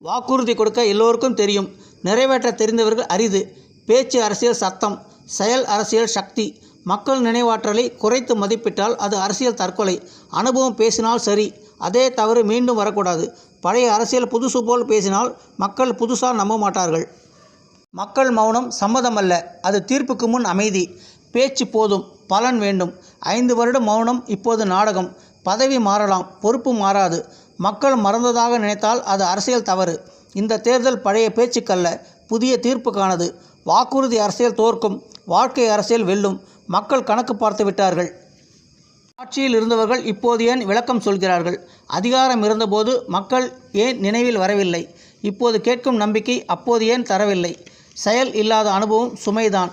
வாக்குறுதி கொடுக்க எல்லோருக்கும் தெரியும், நிறைவேற்ற தெரிந்தவர்கள் அரிது. பேச்சு அரசியல் சத்தம், செயல் அரசியல் சக்தி. மக்கள் நினைவாற்றலை குறைத்து மதிப்பிட்டால் அது அரசியல் தற்கொலை. அனுபவம் பேசினால் சரி, அதே தவறு மீண்டும் வரக்கூடாது. பழைய அரசியல் புதுசு போல் பேசினால் மக்கள் புதுசாக நம்ப மாட்டார்கள். மக்கள் மௌனம் சம்மதமல்ல, அது தீர்ப்புக்கு முன் அமைதி. பேச்சு போதும், பலன் வேண்டும். 5 வருட மௌனம் இப்போது நாடகம். பதவி மாறலாம், பொறுப்பு மாறாது. மக்கள் மறந்ததாக நினைத்தால் அது அரசியல் தவறு. இந்த தேர்தல் பழைய பேச்சுக்கல்ல, புதிய தீர்ப்புக்கானது. வாக்குறுதி அரசியல் தோற்கும், வாழ்க்கை அரசியல் வெல்லும். மக்கள் கணக்கு பார்த்து விட்டார்கள். ஆட்சியில் இருந்தவர்கள் இப்போது ஏன் விளக்கம் சொல்கிறார்கள்? அதிகாரம் இருந்தபோது மக்கள் ஏன் நினைவில் வரவில்லை? இப்போது கேட்கும் நம்பிக்கை அப்போது ஏன் தரவில்லை? செயல் இல்லாத அனுபவம் சுமைதான்.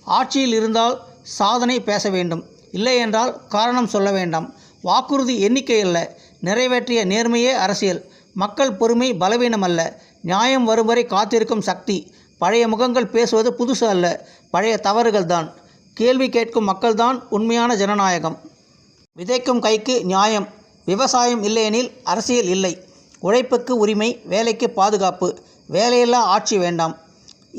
ஆட்சியில் இருந்தால் சாதனை பேச வேண்டும், இல்லை என்றால் காரணம் சொல்ல வேண்டாம். வாக்குறுதி எண்ணிக்கை அல்ல, நிறைவேற்றிய நேர்மையே அரசியல். மக்கள் பொறுமை பலவீனமல்ல, நியாயம் வரும் வரை காத்திருக்கும் சக்தி. பழைய முகங்கள் பேசுவது புதுசு அல்ல, பழைய தவறுகள்தான். கேள்வி கேட்கும் மக்கள்தான் உண்மையான ஜனநாயகம். விதைக்கும் கைக்கு நியாயம். விவசாயம் இல்லையெனில் அரசியல் இல்லை. உழைப்புக்கு உரிமை, வேலைக்கு பாதுகாப்பு. வேலையில்லா ஆட்சி வேண்டாம்.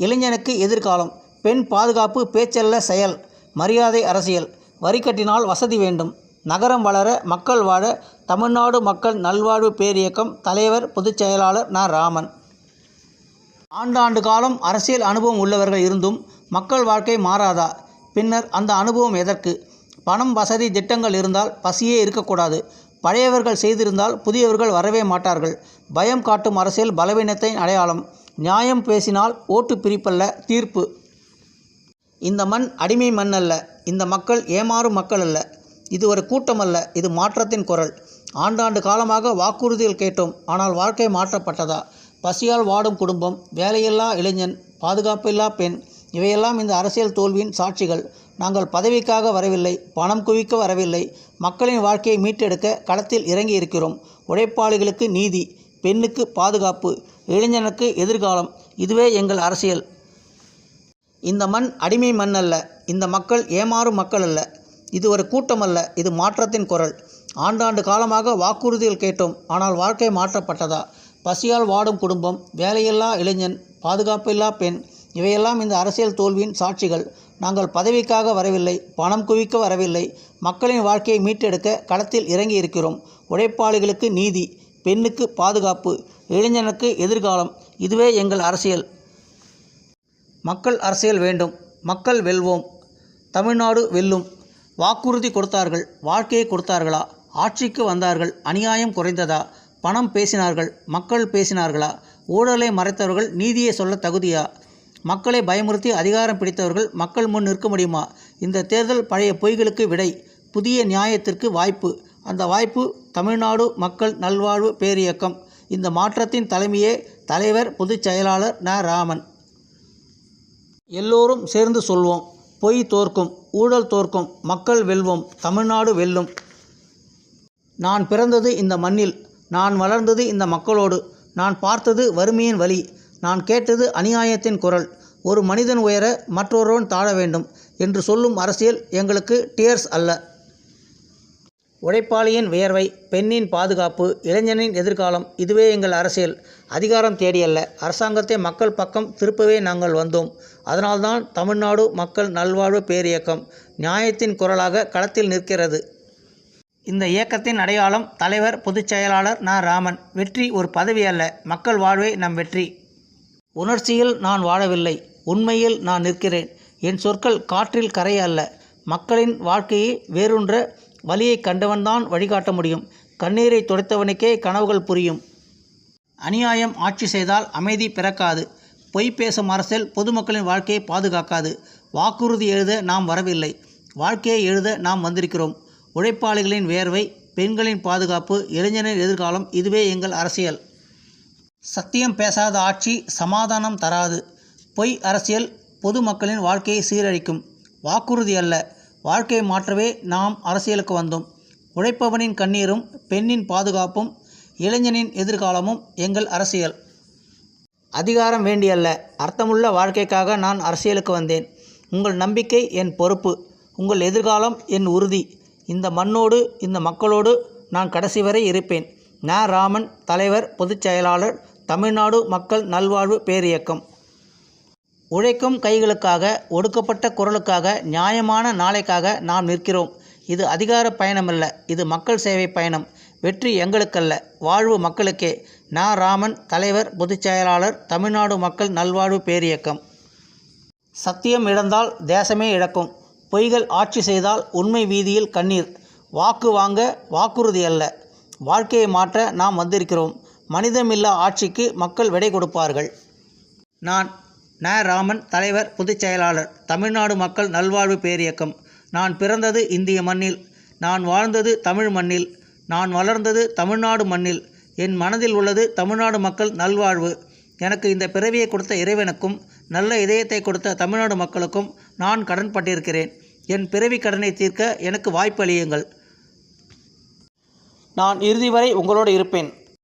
இளைஞனுக்கு எதிர்காலம். பெண் பாதுகாப்பு பேச்சல்ல செயல். மரியாதை அரசியல். வரி கட்டினால் வசதி வேண்டும். நகரம் வளர, மக்கள் வாழ. தமிழ்நாடு மக்கள் நல்வாழ்வு பேரியக்கம். தலைவர் பொதுச் செயலாளர் ந. ராமன். ஆண்டாண்டு காலம் அரசியல் அனுபவம் உள்ளவர்கள் இருந்தும் மக்கள் வாழ்க்கை மாறாதா? பின்னர் அந்த அனுபவம் எதற்கு? பணம், வசதி, திட்டங்கள் இருந்தால் பசியே இருக்கக்கூடாது. பழையவர்கள் செய்திருந்தால் புதியவர்கள் வரவே மாட்டார்கள். பயம் காட்டும் அரசியல் பலவீனத்தின் அடையாளம். நியாயம் பேசினால் ஓட்டு பிரிப்பல்ல, தீர்ப்பு. இந்த மண் அடிமை மண் அல்ல. இந்த மக்கள் ஏமாறும் மக்கள் அல்ல. இது ஒரு கூட்டம் அல்ல, இது மாற்றத்தின் குரல். ஆண்டாண்டு காலமாக வாக்குறுதிகள் கேட்டோம், ஆனால் வாழ்க்கை மாற்றப்பட்டதா? பசியால் வாடும் குடும்பம், வேலையில்லா இளைஞன், பாதுகாப்பில்லா பெண், இவையெல்லாம் இந்த அரசியல் தோல்வியின் சாட்சிகள். நாங்கள் பதவிக்காக வரவில்லை, பணம் குவிக்க வரவில்லை. மக்களின் வாழ்க்கையை மீட்டெடுக்க களத்தில் இறங்கி இருக்கிறோம். உழைப்பாளிகளுக்கு நீதி, பெண்ணுக்கு பாதுகாப்பு, இளைஞனுக்கு எதிர்காலம். இதுவே எங்கள் அரசியல். இந்த மண் அடிமை மண் அல்ல. இந்த மக்கள் ஏமாறும் மக்கள் அல்ல. இது ஒரு கூட்டம் அல்ல, இது மாற்றத்தின் குரல். ஆண்டாண்டு காலமாக வாக்குறுதிகள் கேட்டோம், ஆனால் வாழ்க்கை மாற்றப்பட்டதா? பசியால் வாடும் குடும்பம், வேலையில்லா இளைஞன், பாதுகாப்பில்லா பெண், இவையெல்லாம் இந்த அரசியல் தோல்வியின் சாட்சிகள். நாங்கள் பதவிக்காக வரவில்லை, பணம் குவிக்க வரவில்லை. மக்களின் வாழ்க்கையை மீட்டெடுக்க களத்தில் இறங்கி இருக்கிறோம். உழைப்பாளிகளுக்கு நீதி, பெண்ணுக்கு பாதுகாப்பு, இளைஞனுக்கு எதிர்காலம். இதுவே எங்கள் அரசியல். மக்கள் அரசியல் வேண்டும். மக்கள் வெல்வோம். தமிழ்நாடு வெல்லும். வாக்குறுதி கொடுத்தார்கள், வாழ்க்கையை கொடுத்தார்களா? ஆட்சிக்கு வந்தார்கள், அநியாயம் குறைந்ததா? பணம் பேசினார்கள், மக்கள் பேசினார்களா? ஊழலை மறைத்தவர்கள் நீதியை சொல்ல தகுதியா? மக்களை பயமுறுத்தி அதிகாரம் பிடித்தவர்கள் மக்கள் முன் நிற்க முடியுமா? இந்த தேர்தல் பழைய பொய்களுக்கு விடை, புதிய நியாயத்திற்கு வாய்ப்பு. அந்த வாய்ப்பு தமிழ்நாடு மக்கள் நல்வாழ்வு பேரியக்கம். இந்த மாற்றத்தின் தலைமையே தலைவர் பொதுச் செயலாளர் ந. ராமன். எல்லோரும் சேர்ந்து சொல்வோம், பொய் தோற்கும், ஊழல் தோற்கும், மக்கள் வெல்வோம், தமிழ்நாடு வெல்லும். நான் பிறந்தது இந்த மண்ணில், நான் வளர்ந்தது இந்த மக்களோடு, நான் பார்த்தது வறுமையின் வலி, நான் கேட்டது அநியாயத்தின் குரல். ஒரு மனிதன் உயர மற்றொருவன் தாழ வேண்டும் என்று சொல்லும் அரசியல் எங்களுக்கு டியர்ஸ் அல்ல. உழைப்பாளியின் வியர்வை, பெண்ணின் பாதுகாப்பு, இளைஞனின் எதிர்காலம். இதுவே எங்கள் அரசியல். அதிகாரம் தேடியல்ல, அரசாங்கத்தை மக்கள் பக்கம் திருப்பவே நாங்கள் வந்தோம். அதனால்தான் தமிழ்நாடு மக்கள் நல்வாழ்வு பேரியக்கம் நியாயத்தின் குரலாக களத்தில் நிற்கிறது. இந்த இயக்கத்தின் அடையாளம் தலைவர் பொதுச் செயலாளர் ந. ராமன். வெற்றி ஒரு பதவி அல்ல, மக்கள் வாழ்வே நம் வெற்றி. உணர்ச்சியில் நான் வாழவில்லை, உண்மையில் நான் நிற்கிறேன். என் சொற்கள் காற்றில் கரை அல்ல. மக்களின் வாழ்க்கையை வேறொன்ற வழியை கண்டவன்தான் வழிகாட்ட முடியும். கண்ணீரை துடைத்தவனுக்கே கனவுகள் புரியும். அநியாயம் ஆட்சி செய்தால் அமைதி பிறக்காது. பொய் பேசும் அரசியல் பொதுமக்களின் வாழ்க்கையை பாதுகாக்காது. வாக்குறுதி எழுத நாம் வரவில்லை, வாழ்க்கையை எழுத நாம் வந்திருக்கிறோம். உழைப்பாளிகளின் வேர்வை, பெண்களின் பாதுகாப்பு, இளைஞரின் எதிர்காலம். இதுவே எங்கள் அரசியல். சத்தியம் பேசாத ஆட்சி சமாதானம் தராது. பொய் அரசியல் பொதுமக்களின் வாழ்க்கையை சீரழிக்கும். வாக்குறுதி அல்ல, வாழ்க்கையை மாற்றவே நாம் அரசியலுக்கு வந்தோம். உழைப்பவனின் கண்ணீரும், பெண்ணின் பாதுகாப்பும், இளைஞனின் எதிர்காலமும் எங்கள் அரசியல். அதிகாரம் வேண்டியல்ல, அர்த்தமுள்ள வாழ்க்கைக்காக நான் அரசியலுக்கு வந்தேன். உங்கள் நம்பிக்கை என் பொறுப்பு, உங்கள் எதிர்காலம் என் உறுதி. இந்த மண்ணோடு, இந்த மக்களோடு நான் கடைசி வரை இருப்பேன். ந. ராமன், தலைவர் பொதுச் செயலாளர், தமிழ்நாடு மக்கள் நல்வாழ்வு பேரியக்கம். உழைக்கும் கைகளுக்காக, ஒடுக்கப்பட்ட குரலுக்காக, நியாயமான நாளைக்காக நாம் நிற்கிறோம். இது அதிகார பயணமல்ல, இது மக்கள் சேவை பயணம். வெற்றி எங்களுக்கல்ல, வாழ்வு மக்களுக்கே. நா. ராமன், தலைவர், பொதுச் செயலாளர், தமிழ்நாடு மக்கள் நல்வாழ்வு பேரியக்கம். சத்தியம் இழந்தால் தேசமே இழக்கும். பொய்கள் ஆட்சி செய்தால் உண்மை வீதியில் கண்ணீர். வாக்கு வாங்க வாக்குறுதி அல்ல, வாழ்க்கையை மாற்ற நாம் வந்திருக்கிறோம். மனிதமில்லா ஆட்சிக்கு மக்கள் விடை கொடுப்பார்கள். நான் ந. ராமன், தலைவர், பொதுச் செயலாளர், தமிழ்நாடு மக்கள் நல்வாழ்வு பேரியக்கம். நான் பிறந்தது இந்திய மண்ணில், நான் வாழ்ந்தது தமிழ் மண்ணில், நான் வளர்ந்தது தமிழ்நாடு மண்ணில். என் மனதில் உள்ளது தமிழ்நாடு மக்கள் நல்வாழ்வு. எனக்கு இந்த பிறவியை கொடுத்த இறைவனுக்கும், நல்ல இதயத்தை கொடுத்த தமிழ்நாடு மக்களுக்கும் நான் கடன்பட்டிருக்கிறேன். என் பிறவி கடனை தீர்க்க எனக்கு வாய்ப்பு அளியுங்கள். நான் இறுதி வரை உங்களோடு இருப்பேன்.